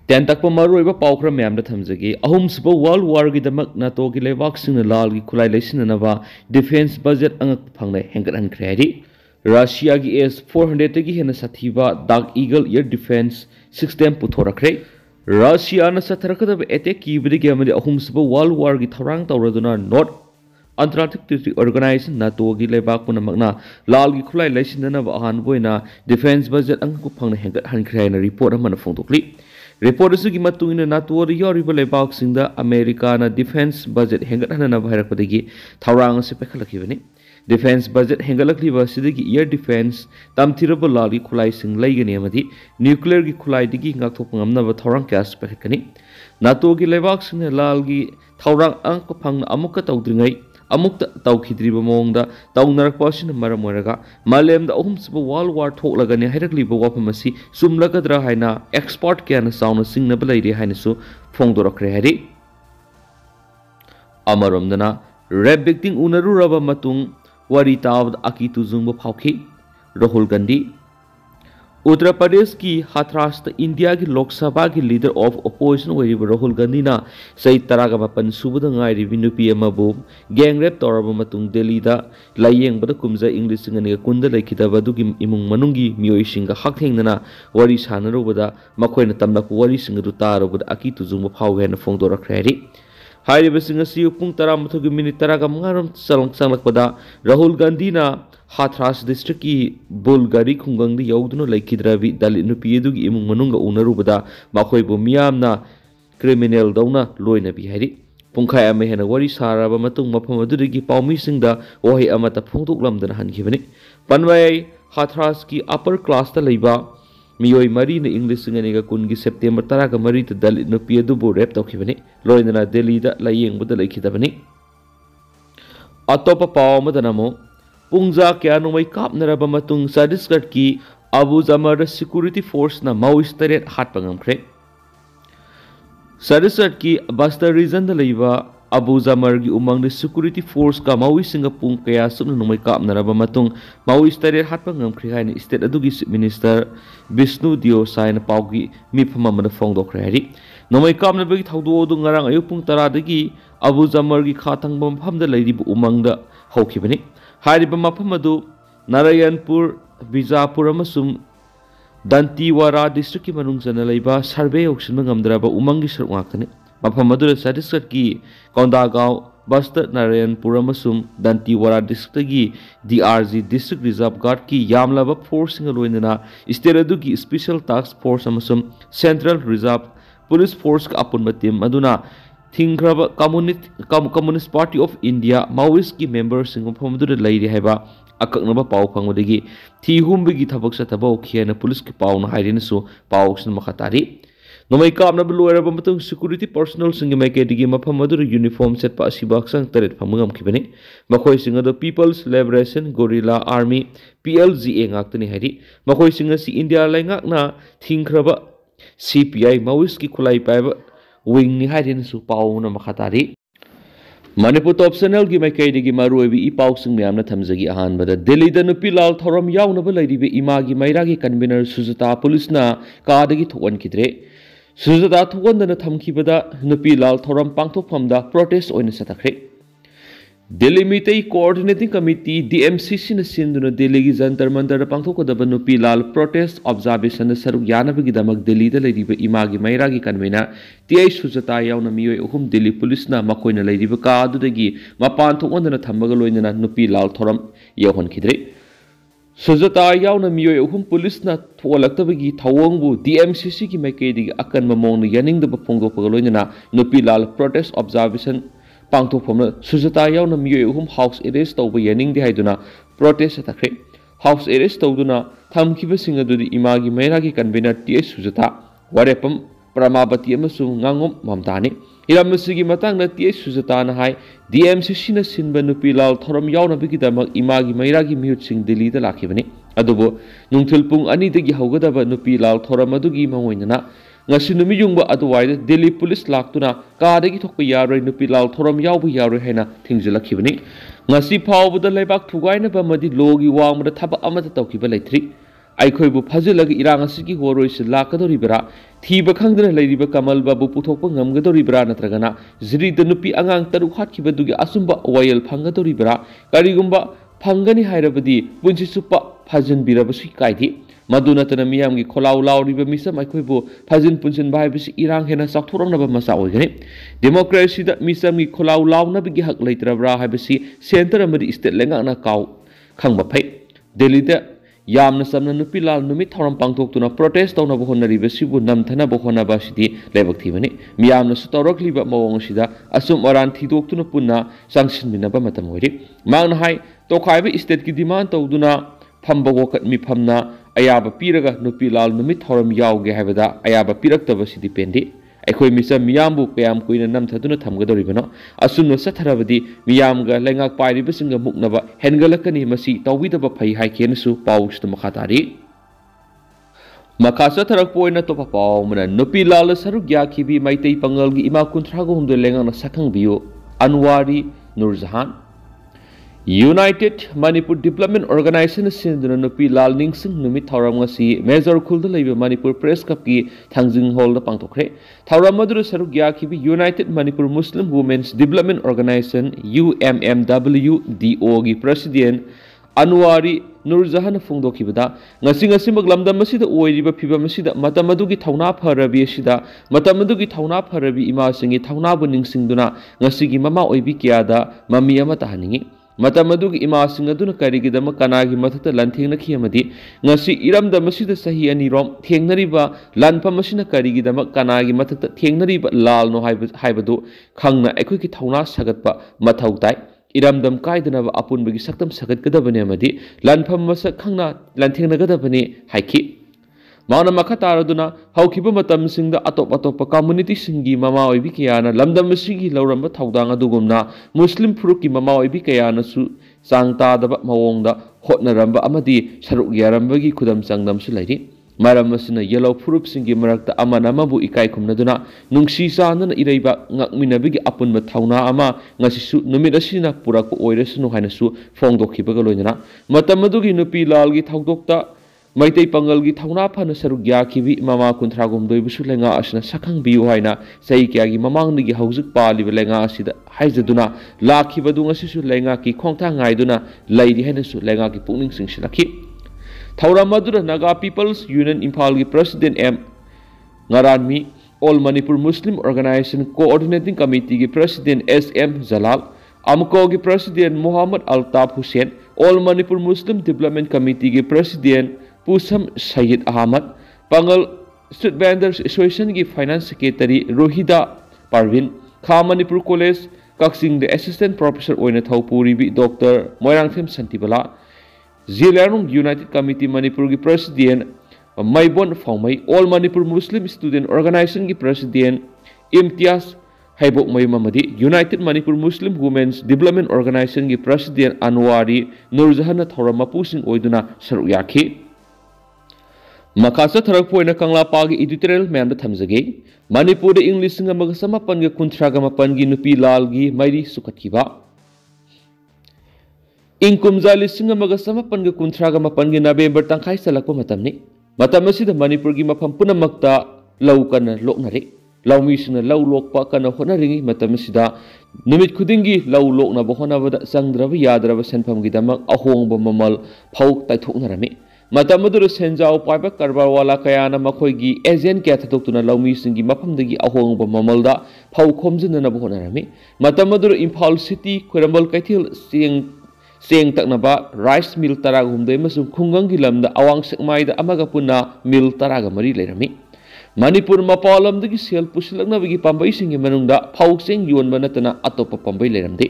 ten ꯇꯛꯄ ꯃꯔꯨꯑꯣꯏꯕ ꯄꯥꯎ ꯈꯔ ꯃꯌꯥꯝꯗ ꯊꯝꯖꯒꯦ ꯑꯍꯨꯝꯁꯨꯕ ꯋꯥꯔꯜड ꯋꯥꯔꯒꯤꯗꯃꯛ ꯅꯥꯇꯣꯒꯤ ꯂꯩꯕꯥꯛꯁꯤꯡꯅ ꯂꯥꯜꯒꯤ ꯈꯨꯠꯂꯥꯏ ꯂꯩꯁꯤꯟꯅꯅꯕ ꯗꯤꯐꯦꯟꯁ ꯕꯖꯦꯠ ꯑꯉꯛꯄ ꯐꯪꯅ ꯍꯦꯟꯒꯠꯍꯟꯈ꯭ꯔꯦ ꯍꯥꯏꯔꯤ ꯔꯁꯤꯌꯥꯒꯤ S-400ꯗꯒꯤ ꯍꯦꯟꯅ ꯁꯥꯊꯤꯕ dark eagle air defence system ꯄꯨꯊꯣꯔꯛꯈ꯭ꯔꯦ ꯔꯁꯤꯌꯥꯅ ꯆꯠꯊꯔꯛꯀꯗꯕ ꯑꯦꯇꯦꯛ ꯀꯤꯕꯗꯒꯤ ꯑꯃꯗꯤ ꯑꯍꯨꯝꯁꯨꯕ ꯋꯥꯔꯜड ꯋꯥꯔꯒꯤ ꯊꯧꯔꯥꯡ ꯇꯧꯔꯗꯨꯅ ꯅꯣꯔꯠ ꯑꯟꯇꯥꯔꯛꯇꯤꯛ ꯇ꯭ꯔꯤꯇꯤ ꯑꯣꯔꯒꯅꯥꯏꯖꯦꯁꯟ ꯅꯥꯇꯣꯒꯤ ꯂꯩꯕꯥꯛ ꯄꯨꯝꯅꯃꯛꯅ ꯂꯥꯜꯒꯤ ꯈꯨꯠꯂꯥꯏ ꯂꯩꯁꯤꯟꯅꯅꯕ ꯑꯍꯥꯟꯕ ꯑꯣꯏꯅ ꯗꯤꯐꯦꯟꯁ ꯕꯖꯦꯠ ꯑꯉꯛꯄ ꯐꯪꯅ ꯍꯦꯟꯒꯠꯍꯟꯈ꯭ꯔꯦ ꯍꯥꯏꯅ ꯔꯤꯄꯣꯔꯠ ꯑꯃꯅ ꯐꯣꯡꯗꯣꯛꯂꯤ ꯔꯤꯄꯣꯔꯠ ꯑꯁꯤꯒꯤ ꯃꯇꯨꯡ ꯏꯟꯅ ꯅꯥꯇꯣꯗ ꯌꯥꯎꯔꯤꯕ ꯂꯩꯕꯥꯛꯁꯤꯡꯗ ꯑꯃꯦꯔꯤꯀꯥꯅ ꯗꯤꯐꯦꯟꯁ ꯕꯖꯦꯠ ꯍꯦꯟꯒꯠꯍꯟꯅꯕ ꯍꯥꯏꯔꯛꯄꯗꯒꯤ ꯊꯧꯔꯥꯡ ꯑꯁꯤ ꯄꯥꯏꯈꯠꯂꯛꯈꯤꯕꯅꯤ ꯗꯤꯐꯦꯟꯁ ꯕꯖꯦट हेंगलक्लिबा असिदगी एयर डिफेंस तमथिरब लाली खुलाइसिंग लैगनी अमदी न्यूक्लियर की खुलाइदगी ngakthoप ngamnaba thorang kya spekani nato gi leibak sine lal gi thorang angk phang amukka tawdringai amukta tawkhidriba mongda tawnarakpa sin maram oraga malemda ahumsba world war thoklagani hairakliba wafam asi sumlagadra haina expert kya na sauna singnaba leire haina su phongdorakre hari amaromdana rap victim unaruraba matung wari taab aki tuzung phauki Rahul Gandhi Uttar Pradesh की हाथरास India की लोकसभा की leader of opposition Rahul Gandhi ना सही तरह का मपन सुबह Gayri नुपी अमबु gang rape तौरब मतुंग Delhi दा लायेंग कुमजा English सिंगने कुंद लेखिदब दुगी इमुंग मनुंगी मियोइसिंग हकथेंगना वरी सानरुबदा मखोयना तमलक वरी सिंग दु तारबदा अकी तुजुंग फावहेन फोंदोरखरेरी पुंग तरा मथुगी मिनिट तरा का मंगारम चलंगपदा राहुल गांधी ना हाथरास डिस्ट्रिक्ट की बुलगारी खुंगंग यौदुना लेखिद्रबी दलित नुपीदुगी इमुंग मनुंग उनरुबदा मखोयबु मियामना क्रिमिनल दौना लोइनबी हारि पुंखाय अमे हेना वरी साराबा मतुंग मफम अदुदगी पाउमीसिंगदा वही अमता फोंदोकलमदना हनखिबनि पनवाय हाथरास की अपर क्लास ता लैबा मियोई मरी ने इंग्लिश सिंगनेगा कुनगी सेप्टेम्बर तरा का मरी त दलित नुपी अदुबु रेप तौखिबनि लोइनना दिल्ली दा लायेंगबदा लेखिदबनि अतोपा पाव मदनमो पुंजा क्या नोमई कापनरबा मतुंग छत्तीसगढ़ की अबू जमर सिक्योरिटी फोर्स ना माओइस्ट तरेट हाटपा ngamkhre छत्तीसगढ़ की बस्तर रीजन दा लैबा अबू जमर की उमंग सिक्योरिटी फोर्स का माओइस्ट पुंग कया सुन नोमई कापनरबा मतुंग माओइस्ट तरेट हाटपा ngamkhre हाइन स्टेट अदुगी चीफ मिनिस्टर विष्णु दियोसाइन पाउगी मिफम अमदा फोंदोखरे हारि नोमई कापनबगी थौदोदु ngarang ayuk pung 10 dagi Abu जमर की खाथंगबा मफमदा लैरिब उमंगदा हौखिबनि हारिबा मफम अदु नारायणपुर बिजापुर अमसुम दंतीवारा डिस्ट्रिक्ट की मनुंग जना लैबा सर्वे औक्सन ngamdraba उमंगी सरुक ngakani मफम अदु छत्तीसगढ़ की कोंडागांव बस्तर नारायणपुर अमसुम दंतीवारा डिस्ट्रिक्ट की DRG डिस्ट्रिक्ट रिजर्व गार्ड की यामलाबा फोर्स सिंग लोइनना स्टेट अदु की स्पेशल टास्क फोर्स अमसुम सेंट्रल रिजर्व पुलिस फोर्स का अपुनबा टीम अदुना थिंग्रबा communist party of India Maoist की मेंबर सिंग मफमदुदा लैरि हाइबा अककनबा पाव फंगबदगी थीहुमबगी थबक सथबा ओखियना पुलिस की पावना हाइरिनसु पावक्सन मखतारी नोमई कापनबा लोयरबा मतुंग सिक्योरिटी पर्सनल सिंग मैकेदगी मफमदुदा यूनिफॉर्म सेटपा असिबा संग तरेट फमगमखिबनि मखोय सिंग the people's liberation guerrilla army PLGA ngaktani हाइरि मखोय सिंग सि इंडिया लाइंगाकना थिंग्रबा CPI माओइस्ट की खुलाई पाइबा विंग नि हाइरिनसु पावना मखतारी मणिपुर टॉप चैनल की मैकेदगी मरुएबी इ पाउसिंग म्यामना थमजगी अहानबदा दिल्लीदा नुपी लाल थौरम यावनबा लैरिबे इमागी मैरागी कन्वीनर सुजता पुलिसना कादगी थोवनखिद्रे सुजता थोवनदना थमखिबदा नुपी लाल थौरम पांगथोफमदा protest ओइना सतखरे Delhi मितई coordinating committee DMCC न सिंदुना दिल्ली की जंतर मंतर पांगथोकदबा नुपी लाल प्रोटेस्ट ऑब्जर्वेशन सरुक यानबगीदमक दिल्ली दा लैरिबा इमागी मैरागी कन्वीनर TI सुजता यावना मियोय अहुम दिल्ली पुलिसना मखोयना लैरिबा का अदुदगी मपान थोकवंदना थमबगा लोइनना नुपी लाल थौरम यावहनखिद्रे सुजता यावना मियोय अहुम पुलिसना थोलक्तबगी थवंगबु DMCC की मैकेदगी अकनबा मौंगना यानिंगदबा फोंगदोकपगा लोइनना नुपी लाल प्रोटेस्ट ऑब्जर्वेशन पांगथोफम सुजता यावना मियोय अहुम हाउस अरेस्ट तौबा यानिंगदे हाइदुना प्रोटेस्ट तखरे हाउस अरेस्ट तौदुना थमखिबसिंग अदुदि इमागी मैरागी कन्वीनर TI सुजता वारेपम प्रमावती अमसुंग nganगom mamtani इरामसिगी मतंगना TI सुजताना हाय DMCC न सिनबा नुपी लाल थौरम यावनबगीदमक इमागी मैरागी मिहुतसिंग दिल्ली दा लाखिबनि अदुबो नुंगथिल पुंग 2 दगी हौगदबा नुपी लाल थौरम अदुगी मङोइनना ngasi numi yungba aduwai Delhi police laktuna kaadagi thokpa yaroi nupi laal thoram yawba yaroi haina thingjilakhibani ngasi phawbada leibak thugaina ba madi logi wangmada thaba amata tawkiba leithri ꯑꯩꯈꯣꯏꯕꯨ ꯐꯥꯖꯤꯜꯂꯒ ꯏꯔꯥꯡ ꯑꯁꯤꯒꯤ ꯍꯣꯔꯣꯏꯁꯤ ꯂꯥꯛꯀꯗꯧꯔꯤꯕ꯭ꯔꯥ ꯊꯤꯕ ꯈꯪꯗꯅ ꯂꯩꯔꯤꯕ ꯀꯃꯜ ꯕꯥꯕꯨ ꯄꯨꯊꯣꯛꯄ ꯉꯝꯒꯗꯧꯔꯤꯕ꯭ꯔꯥ ꯅꯠꯇ꯭ꯔꯒꯅ ꯖꯤꯔꯤꯗ ꯅꯨꯄꯤ ꯑꯉꯥꯡ 6 ꯍꯥꯠꯈꯤꯕꯗꯨꯒꯤ ꯑꯆꯨꯝꯕ ꯋꯥꯌꯦꯜ ꯐꯪꯒꯗꯧꯔꯤꯕ꯭ꯔꯥ ꯀꯔꯤꯒꯨꯝꯕ ꯐꯪꯒꯅꯤ ꯍꯥꯏꯔꯕꯗꯤ ꯄꯨꯟꯁꯤ ꯆꯨꯞꯄ ꯐꯥꯖꯤꯟꯕꯤꯔꯕꯁꯨ ꯀꯥꯏꯗꯦ ꯃꯗꯨ ꯅꯠꯇꯅ ꯃꯤꯌꯥꯝꯒꯤ ꯈꯣꯜꯂꯥꯎ ꯂꯥꯎꯔꯤꯕ ꯃꯤꯆꯝ ꯑꯩꯈꯣꯏꯕु ꯐꯥꯖꯤꯟ ꯄꯨꯟꯁꯤꯟꯕ ꯍꯥꯏꯕꯁꯤ ꯏꯔꯥꯡ ꯍꯦꯟꯅ ꯆꯥꯎꯊꯣꯔꯛꯅꯕ ꯃꯆꯥꯛ ꯑꯣꯏꯒꯅꯤ ꯗꯦꯃꯣꯀ꯭ꯔꯦꯁꯤꯗ ꯃꯤꯆꯝꯒꯤ ꯈꯣꯜꯂꯥꯎ ꯂꯥꯎꯅꯕꯒꯤ ꯍꯛ ꯂꯩꯇ꯭ꯔꯕ꯭ꯔꯥ ꯍꯥꯏꯕꯁꯤ ꯁꯦꯟꯇꯔ ꯑꯃꯗꯤ ꯁ꯭ꯇꯦꯠ ꯂꯩꯉꯥꯛꯅ ꯈꯪꯕ ꯐꯩ ꯗꯦꯜꯂꯤꯗ ꯌꯥꯝꯅ ꯆꯝꯅ ꯅꯨꯄꯤ ꯂꯥꯜ ꯅꯨꯃꯤꯠ ꯊꯧꯔꯝ ꯄꯥꯡꯊꯣꯛꯇꯨꯅ ꯄ꯭ꯔꯣꯇꯦꯁ ꯇꯧꯅꯕ ꯍꯣꯠꯅꯔꯤꯕꯁꯤꯕꯨ ꯅꯝꯊꯅꯕ ꯍꯣꯠꯅꯕ ꯑꯁꯤꯗꯤ ꯂꯥꯏꯕꯛ ꯊꯤꯕꯅꯤ ꯃꯤꯌꯥꯝꯅꯁꯨ ꯇꯧꯔꯛꯂꯤꯕ ꯃꯑꯣꯡ ꯑꯁꯤꯗ ꯑꯆꯨꯝ ꯑꯔꯥꯟ ꯊꯤꯗꯣꯛꯇꯨꯅ ꯄꯨꯟꯅ ꯆꯪꯁꯤꯟꯃꯤꯟꯅꯕ ꯃꯇꯝ ꯑꯣꯏꯔꯤ ꯃꯍꯥꯛꯅ ꯍꯥꯏ ꯇꯣꯈꯥꯏꯕ ꯁ꯭ꯇꯦꯠꯀꯤ ꯗꯤꯃꯥꯟ ꯇꯧꯗꯨꯅ ꯐꯝꯕ ꯋꯥꯀꯠ ꯃꯤꯐꯝꯅ ꯑꯌꯥꯕ ꯄꯤꯔꯒ ꯅꯨꯄꯤ ꯂꯥꯜ ꯅꯨꯃꯤꯠ ꯊꯧꯔꯝ ꯌꯥꯎꯒꯦ ꯍꯥꯏꯕꯗ ꯑꯌꯥꯕ ꯄꯤꯔꯛꯇꯕꯁꯤꯗꯤ ꯄꯦꯟꯗꯦ ꯑꯩꯈꯣꯏ ꯃꯤꯆꯝ ꯃꯤꯌꯥꯝꯕꯨ ꯀꯌꯥꯝ ꯀꯨꯏꯅ ꯅꯝꯊꯗꯨꯅ ꯊꯝꯒꯗꯧꯔꯤꯕꯅꯣ ꯑꯁꯨꯝꯅ ꯆꯠꯊꯔꯕꯗꯤ ꯃꯤꯌꯥꯝꯒ ꯂꯩꯉꯥꯛ ꯄꯥꯏꯔꯤꯕꯁꯤꯡꯒ ꯃꯨꯛꯅꯕ ꯍꯦꯟꯒꯠꯂꯛꯀꯅꯤ ꯃꯁꯤ ꯇꯧꯕꯤꯗꯕ ꯐꯩ ꯍꯥꯏꯈꯤꯅꯁꯨ ꯄꯥꯎꯁꯤꯗ ꯃꯈꯥ ꯇꯥꯔꯤ ꯃꯈꯥ ꯆꯠꯊꯔꯛꯄ ꯑꯣꯏꯅ ꯑꯇꯣꯞꯄ ꯄꯥꯎ ꯑꯃꯅ ꯅꯨꯄꯤ ꯂꯥꯜꯗ ꯁꯔꯨꯛ ꯌꯥꯈꯤꯕꯤ ꯃꯩꯇꯩ ꯄꯥꯉꯜꯒꯤ ꯏꯃꯥ 39 ꯂꯩꯉꯥꯛꯅ ꯁꯛꯈꯪꯕꯤꯌꯨ Anwari Nurjahan united Manipur development organisation सिंधुना नुपी लाल निंगसिंग नुमित थौरम ngasi मेजर खुलदा लैबे मणिपुर प्रेस कप की थांजिंग हॉल दा पांगथोखरे थौरम मदुर सरुक याखिबि united Manipur Muslim women's development organisation UMMWDO की प्रेसिडेंट अनवारी नुरजहान फोंदोखिबदा ngasi मगलमदम मसिदा ओइरिबा फिबा मसिदा मतमदुगी थौना फरबि सिदा मतमदुगी थौना फरबि इमा सिंगी थौनाबु निंगसिंगदुना ngasiगी ममा ओइबि कियादा ममी अमा तहानिंगी मतमदुगी इमासिंग अदुना करिगिदम कनागी मथत लंथेंगनखि अमदि ngasi इरमदम सिदा सही अनिरोम थेंगनरिबा लानफम मसिना करिगिदम कनागी मथत थेंगनरिबा लालनो हाइबदु खंगना एखोइकी थौना सगतपा मथौ ताइ इरमदम कायदनबा अपुनबगी सक्तम सगतगदबने अमदि लानफम मसक खंगना लंथेंगनगदबने हाइखि माना मखा तारदुना हौखिबा मतमसिंगदा अतोप कम्युनिटी सिंगी ममा ओइबि कयाना लमदम सिगी लौरंबा थौदांग अदुगुमना मुस्लिम फुरुकी ममा ओइबि कयाना सु चांगतादबा मवोंगदा होटनरंबा अमदि सरुक यारंबगी खुदम चांगदमसु लैरि मरम मसिना येलो फुरुप सिंगी मरक्ता अमन अमबु इकाय खुमनदुना नुंगसी चानना इरैबा ngakminabigi अपुनबा थौना अमा ngasisu नुमित असिना पुरक ओइरसनु हाइनसु फोंदोखिबगा लोइनना मतमदुगी नुपी लालगी थौदोक्ता मैतै पंगलगी थौना फन सरुक याखिबि ममा 39 लेंगा असना सखंबियु हाइना सही क्यागी ममांगदगी हौजुक पालिबा लेंगा असिदा हाइजदुना लाखिबदु ngasisu लेंगा की खोंगथा ngaiduna लैरि हाइनसु लेंगा की पुनिंग सिंगसिलखि थौराम मदुरा नागा पीपल्स यूनियन इम्फाल की president M ngaranmi all Manipur Muslim organisation coordinating committee की प्रेसिडेंट SM जलाल अमको की president Mohammad Altaf Hussain all Manipur Muslim development committee की प्रेसिडेंट पुसम Syed Ahmed Pangal street vendors association की फाइनेंस सेक्रेटरी रोहिदा परवीन खा Manipur college Kakching assistant professor ओइना थौपुरीबी डॉक्टर मोयरांगथेम संतिबला जिलारुंग यूनाइटेड कमिटी मणिपुर की प्रेसिडेंट मैबोन फौमई ऑल मणिपुर मुस्लिम स्टूडेंट ऑर्गेनाइजेशन की president Imtiaz हैबोक मयमदी United Manipur Muslim women's development organisation की प्रेसिडेंट अनवारी नूरजहान थौरम मपुसिंग ओइदुना सरुक याखि मखासा थरकपोइना कंगलापागी एडिटोरियल मैम थमजगे मणिपुर इंग्लिश समपन कुंथ्रागमपन की नुपी लालगी मैरी सुखतखिबा इंकुमजा समपन कुंथ्रागमपन की नवेंबर तंखाई चलक मणिपुर की मफम पुनमक्ता लौ कन लोकनरे लौमीसिंग लौ लोकपा कन होनरिंगी नुमित खुदिंगी लौ लोकनब होनबदा चंद्रब यादरब सेनफमगिदमक अहोंब ममल फौ तैथोकनरमी सेंजाव पाइब कारबार वाला कयाना मखोइगी एजेंट क्या थतोक्तुना लौमीसिंगी मफमदगी अहोंब ममलदा फौ खोमजिननब होनरमी इम्फाल सिटी खोरंबल कैथेल सेंग तकनबा राइस मिल 13 खुंगंगी लमदा अवांग सेकमाइदा अमगा पुना मिल 13 लेरमी मणिपुर मपालमदगी सेल पुसलकनबगी पांबईसिंगी मनुंगदा फौ सेंग योनबा नतना अतोप पांबई लेरमदे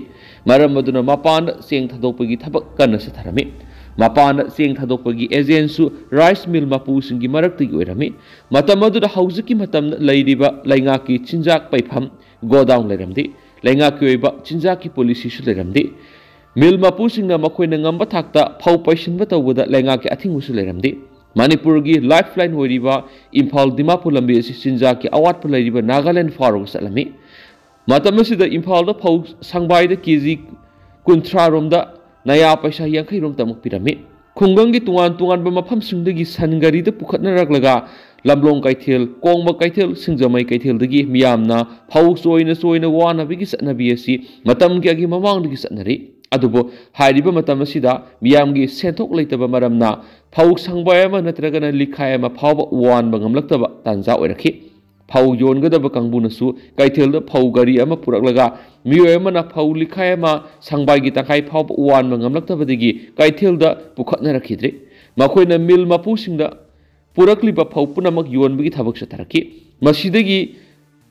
मरम मदुना मपान सेंग थदोकपगी थबक कन्न सथरमी मपान सेंग थदोकपगी एजेंसु राइस मिल मपुसिंगी मरक्तगी ओइरमी मतमदुदा हौजकी मतम लैरिबा लैंगाकी चिंजाक पैफम गोडाउन लेरमदे लैंगाकी ओइबा चिंजाकी पॉलिसीसु लेरमदे मिल मपुसिंगना मखोइना ngamba थाकता फौ पैसिनबा तौबदा लैंगाकी अथिंगुसु लेरमदे मणिपुर की लाइफलाइन होइरिबा इम्फाल दिमापुर लंबी असि चिंजाकी अवाटपा लैरिबा नागालैंड फारोग सलमी मतमसिदा इम्फाल फौ संबाइदा केजी 30 रोमदा नया पैसा 50 रोम तमुक पिरमी खुंगंगी तुआन मफमसिंगदगी सन गारीदा पुखतनरगलगा लमलोंग कैथेल कोंगबा कैथेल सिंगजमई कैथेलदगी मियामना फौ सोइना वानाबिगी चटनबी असि मतमगी अगी ममांगदगी चटनरी अदुबो हाइरिबा मतम असिदा मियामगी सेंथोक लेतबा मरमना फौ संगबाय अमा नत्रगना लिखाय अमा फावबा वानबा ngamlaktaba tanza oiraki फौ योनगदब कांगबुनसु कैथेलद फौ गारी अमा पुरकलगा मियोय अमना फौ लिखाय अमा सांबागी तखाय फाव वान ngamlaktबदगी कैथेलद पुखतनरखिद्रे मखोयना मिल मपुसिंगदा पुरकलिबा फौ पुनमक योनबगी थबक सतरकी मसिदगी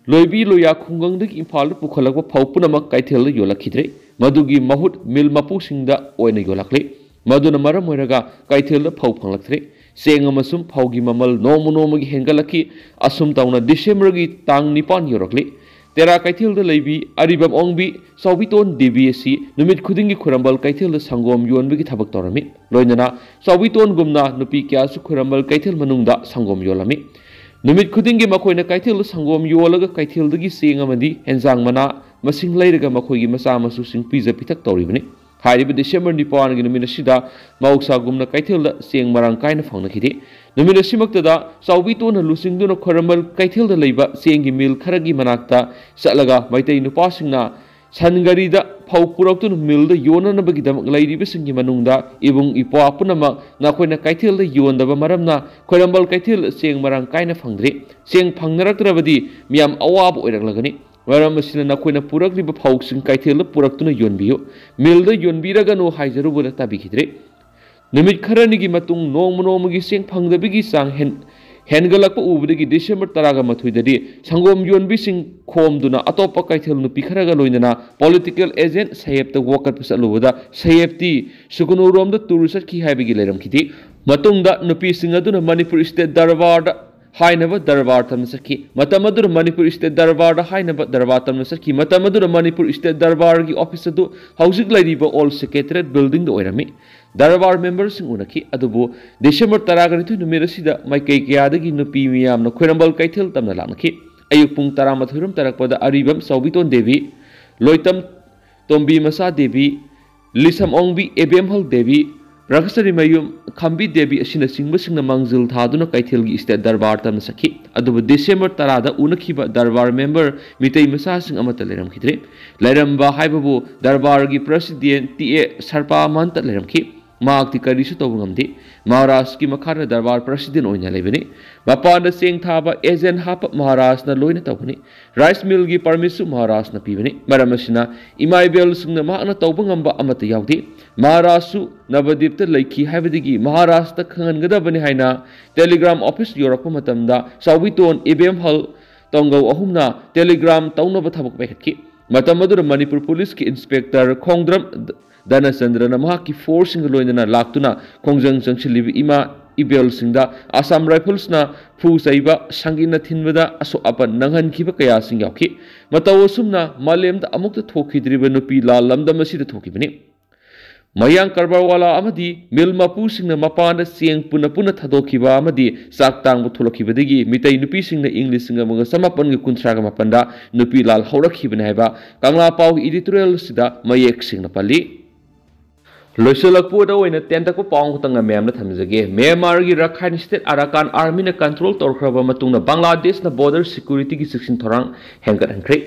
लोइबी लोया खुंगंगदगी इम्फाल पुखलक फौ पुनमक कैथेलद योलखिद्रे मदुगी महुत मिल मपुसिंगदा ओइना योलखले मदुना मरम ओइरगा कैथेलद फौ फंगलक्थ्रे सेंग अमसुम फौगी ममल नोमगी हेंगलकी असुम तौना डिसेंबर की तांग निपान योरकले तेरा कैथेलद लैबी अरिबम ओंगबी सौबितोन देवी असि नुमित खुदिंगी खुरंबल कैथेलद संगोम योनबगी थबक तौरमी लोइनना सौबितोन गुमना नुपी क्यासु खुरंबल कैथेल मनुंगदा संगोम योलमी नुमित खुदिंगी मखोइना कैथेलद संगोम योलगा कैथेलदगी सेंग अमदी हेंजांग मना मसिंग लैरगा मखोइगी मसा मसु सिंग पिजा पिथक तौरिबनी हाइरिब डिसेंबर निपान की नुमिन असिदा मौसागुमना कैथेलद सेंग मरांग कायना फंगनखिदे नुमिन असिमक्तदा सौबितोन लुसिंगदुना खरमल कैथेलद लैबा सेंगी मिल खरगी मनाक्ता चलगा मैतै नुपासिंगना सनगरीदा फौ पुरक्तुन मिलद योननबगिदमक लैरिबसिंगी मनुंगदा इबुंग इपवा पुनमक नाखोइना कैथेलद योनदबा मरमना खरमल कैथेल सेंग मरांग कायना फंगद्रे सेंग फंगनरक्तरबदी मियाम अवाब ओइरकलगनी मरम असिना नखोइना पुरकलिबा फौसिंग कैथेलद पुरक्तुना योनबियो मिलद योनबिरगनो हाइजरुबुदा ताबिखिद्रे नुमित खरनिगी मतुंग नोमगी सेंग फंगदबिगी सांग हेनगलक उबदगी डिसेंबर 13 संगोम योनबिसिंग खोमदुना अतोप कैथेल नुपी खरगा लोइनना पॉलिटिकल एजेंट सहेबता वकत पसलुबदा सहेबती सुकुनुरोमदा टूरिस्ट की हाइबगी लेरमखिदि मतुंगदा नुपीसिंग अदुना मणिपुर स्टेट दरबार हाइनब दरबार तम सखी मतमदुर मणिपुर स्टेट दरबार हाइनब दरबार तम सखी मतमदुर मणिपुर स्टेट दरबार की ऑफिस अदु हौजिक लैरिबा ऑल सेक्रेटरीट बिल्डिंग ओइरमी दरबार मेंबर सिंग उनकी अदुबो डिसेंबर 13 नुमित असिदा माइकई कयादगी नुपी मियामना खोरंबल कैथेल तमना लानखी अयुक पुंग 13 तरकपदा अरिबम सौबितोन देवी लोइतम तोंबी मसा देवी लिसम ओंबी एबेमहल देवी रखसरी मयूम खंबी देवी असिना सिंगबसिंगना मंगजिल थादुना कैथेलगी स्टेट दरबार तम सखी अदुबो डिसेंबर 13 उनखिबा दरबार मेंबर मितई मसा सिंग अमता लेरमखिद्रे लेरमबा हाइबबो दरबारगी प्रेसिडेंट टीए सरपा मंत लेरमखि मागती करीसु तौबंगमदे महाराष्ट्र की मखाना दरबार प्रेसिडेंट ओइना लेबने मपान सेंग थाबा एजेंट हाप महाराष्ट्र न लोइना तौबने राइस मिल की परमिसु महाराष्ट्र न पीबने मरमसिना इमाइबेल सिंगना मागना तौबंगमबा अमता यावदे महाराष्ट्र नवदीप लैखी हाइबदिगी महाराष्ट्र खंगनगदबने हाइना टेलीग्राम ऑफिस योरप मतमदा सौबितोन इबेम हल तोंगौ अहुमना टेलीग्राम तौनब थबक बेखि मतमदुर मणिपुर पुलिस की इंस्पेक्टर खोंद्रम धनचंद्रन की फोर्स लोइनना लाक्तुना खोंजंग चंगसिलिबि इमा इबेल सिंगदा आसाम राइफल्सना फू सैबा संगिना थिनबदा असो अपन नंगहनखिबा कया सिंग यावखि मतौ सुमना मालेमदा अमुक्त थोखिद्रिबा नुपी लाल लमदम असिदा थोखिबनि मयांग करबारवाला अमदी मिल मपू सिंगना मपान सेंग पुना थदोखिबा अमदी साक्तांग थोलखिबदगी मितै नुपी सिंगना इंग्लिश सिंगा मग समापन ग कुंथ्रागा मपनदा नुपी लाल हौरखिबने हाइबा कांगला पाउ एडिटोरियल सिदा मयेक सिंगना पल्ली लोइसलकपुदा ओइना तेंतको पाउंग तंगा मैम थमजगे म्यांमार की रखाइन स्टेट अराकान आर्मी ने कंट्रोल तौरख्रबा मतुंगना बांग्लादेश न बॉर्डर सिक्योरिटी की सिक्सिन थोरांग हेंगरहनख्रे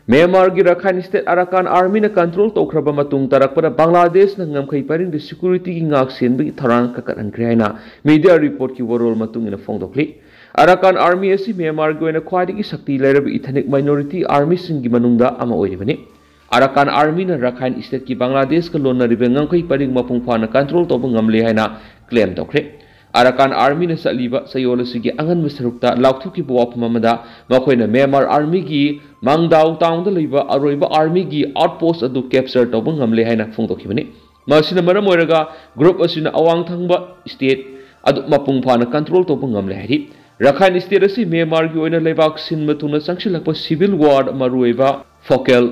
म्यांमार की रखाइन स्टेट अराकान आर्मी ने कंट्रोल तौरख्रबा मतुंग तरकपदा बांग्लादेश न ngमखै परिंग द सिक्योरिटी की ngak senbगी थोरांग ककरहनख्रे हाइना मीडिया रिपोर्ट की वरोल मतुंगिना फोंगदोखली अराकान आर्मी असि म्यांमार की ओइना ख्वाइदगी शक्ति लैरब इथनिक माइनॉरिटी आर्मी सिंगी मनुंगदा अमा ओइरिबने अराकान आर्मी न रखाइन स्टेट की बांग्लादेश का लोन रिबे ngमखै परिंग मपुंग फाना कंट्रोल तौब ngमले हाइना क्लेम तौख्रे अराकान आर्मी न सलीबा सयोलसी की अंगन सरुक्ता लाउथुकी वाफम अमदा मखोइना म्यांमार आर्मी की मांगदाउ टाउन लैबा अरोइबा आर्मी की आउटपोस्ट अदु कैप्चर तौब ngमले हाइना फोंदोखिबने मसिना मरम ओइरगा ग्रुप असिना अवांग थंगबा स्टेट अदु मपुंग फाना कंट्रोल तौब ngमले हाइरि रखाइन स्टेट असि म्यांमार की ओइना लेबाक सिनबा तुना संगसिलकपा सिविल वार मरुइबा focal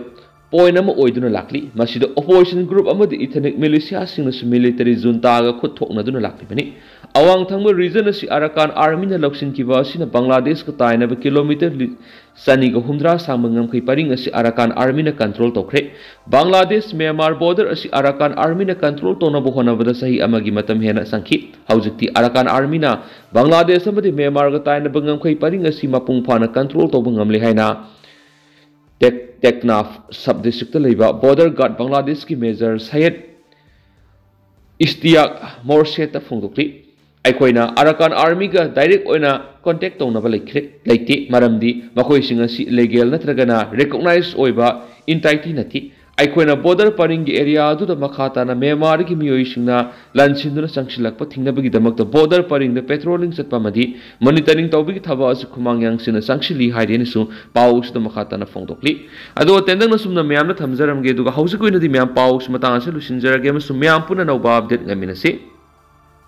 point ama oiduna lakli masida opposition group amadi ethnic militia singnasu military junta ga khut thokna duna lakli bani awang thangba region asi Arakan army na loksin kiba asina Bangladesh ka taina ba kilometer sani ga humdra samangam kai paring asi Arakan army na control tokre Bangladesh Myanmar border asi Arakan army na control tona bo hona bada sahi amagi matam hena sangki haujikti Arakan army na Bangladesh amadi Myanmar ga taina bangam kai paring asi mapung phana control to bangam le haina Teknaf sub-district leba border guard Bangladesh ki major Syed Istiak Morset phongdokli aikoina Arakan army ga direct oina contact tawna ba leikti maramdi makoi singa si legal natragana recognize oiba entity nati aikoina border paring area adu da makhata na Myanmar ki miyoi singna lansinduna sangsilak pa thingna bagi damak da border paring da patrolling satpa madi monitoring tawbi thaba asu khumangyang sina sangsili haideni su paus da makhata na phongdokli ado tendang na sumna myam na thamjaram ge duga hausi koina di myam paus matang ase lusinjarage ma sum myam puna no ba update ngamina se